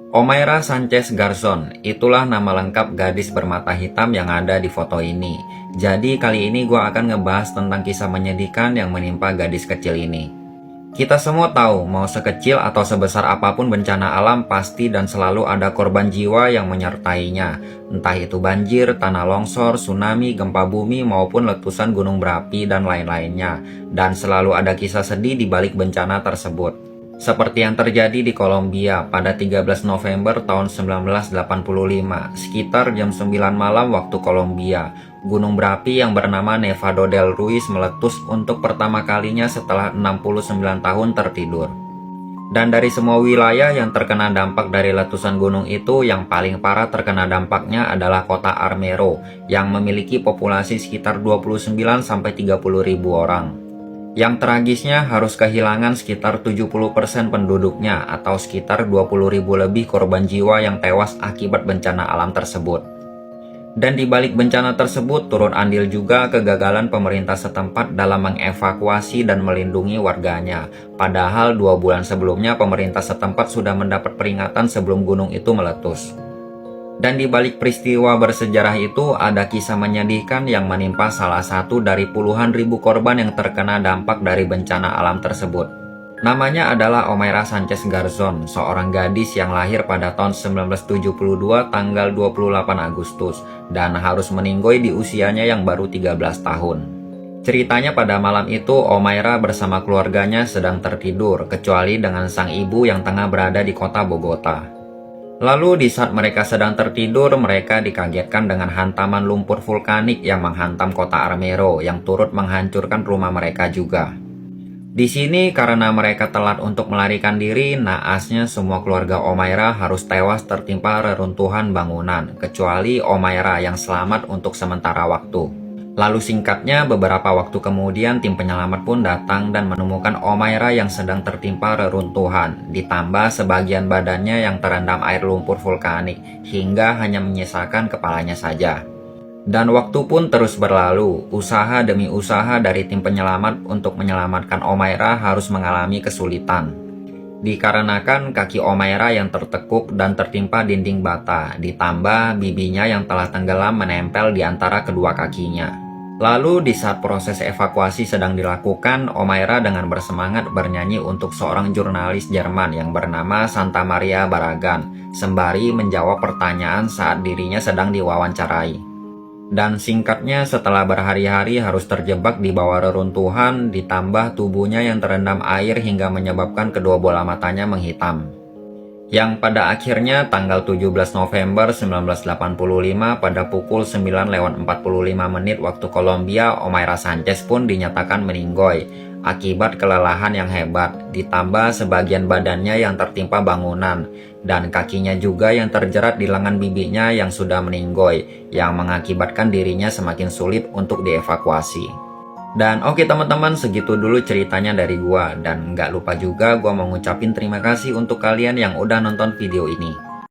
Omaira Sanchez Garzon, itulah nama lengkap gadis bermata hitam yang ada di foto ini. Jadi kali ini gue akan ngebahas tentang kisah menyedihkan yang menimpa gadis kecil ini. Kita semua tahu, mau sekecil atau sebesar apapun bencana alam pasti dan selalu ada korban jiwa yang menyertainya. Entah itu banjir, tanah longsor, tsunami, gempa bumi, maupun letusan gunung berapi dan lain-lainnya. Dan selalu ada kisah sedih di balik bencana tersebut. Seperti yang terjadi di Kolombia pada 13 November tahun 1985, sekitar jam 9 malam waktu Kolombia, gunung berapi yang bernama Nevado del Ruiz meletus untuk pertama kalinya setelah 69 tahun tertidur. Dan dari semua wilayah yang terkena dampak dari letusan gunung itu, yang paling parah terkena dampaknya adalah kota Armero yang memiliki populasi sekitar 29-30 ribu orang. Yang tragisnya harus kehilangan sekitar 70% penduduknya atau sekitar 20 ribu lebih korban jiwa yang tewas akibat bencana alam tersebut. Dan di balik bencana tersebut turut andil juga kegagalan pemerintah setempat dalam mengevakuasi dan melindungi warganya. Padahal 2 bulan sebelumnya pemerintah setempat sudah mendapat peringatan sebelum gunung itu meletus. Dan di balik peristiwa bersejarah itu ada kisah menyedihkan yang menimpa salah satu dari puluhan ribu korban yang terkena dampak dari bencana alam tersebut. Namanya adalah Omaira Sanchez Garzon, seorang gadis yang lahir pada tahun 1972 tanggal 28 Agustus dan harus meninggoy di usianya yang baru 13 tahun. Ceritanya pada malam itu Omaira bersama keluarganya sedang tertidur kecuali dengan sang ibu yang tengah berada di kota Bogota. Lalu di saat mereka sedang tertidur, mereka dikagetkan dengan hantaman lumpur vulkanik yang menghantam kota Armero yang turut menghancurkan rumah mereka juga. Di sini karena mereka telat untuk melarikan diri, naasnya semua keluarga Omaira harus tewas tertimpa reruntuhan bangunan, kecuali Omaira yang selamat untuk sementara waktu. Lalu singkatnya, beberapa waktu kemudian tim penyelamat pun datang dan menemukan Omaira yang sedang tertimpa reruntuhan, ditambah sebagian badannya yang terendam air lumpur vulkanik, hingga hanya menyisakan kepalanya saja. Dan waktu pun terus berlalu, usaha demi usaha dari tim penyelamat untuk menyelamatkan Omaira harus mengalami kesulitan. Dikarenakan kaki Omaira yang tertekuk dan tertimpa dinding bata, ditambah bibinya yang telah tenggelam menempel di antara kedua kakinya. Lalu di saat proses evakuasi sedang dilakukan, Omaira dengan bersemangat bernyanyi untuk seorang jurnalis Jerman yang bernama Santa Maria Barragan, sembari menjawab pertanyaan saat dirinya sedang diwawancarai. Dan singkatnya, setelah berhari-hari harus terjebak di bawah reruntuhan, ditambah tubuhnya yang terendam air hingga menyebabkan kedua bola matanya menghitam. Yang pada akhirnya tanggal 17 November 1985 pada pukul 9:45 waktu Kolombia, Omaira Sanchez pun dinyatakan meninggoy akibat kelelahan yang hebat, ditambah sebagian badannya yang tertimpa bangunan, dan kakinya juga yang terjerat di lengan bibinya yang sudah meninggoy, yang mengakibatkan dirinya semakin sulit untuk dievakuasi. Dan oke teman-teman, segitu dulu ceritanya dari gua. Dan nggak lupa juga gua mau ngucapin terima kasih untuk kalian yang udah nonton video ini.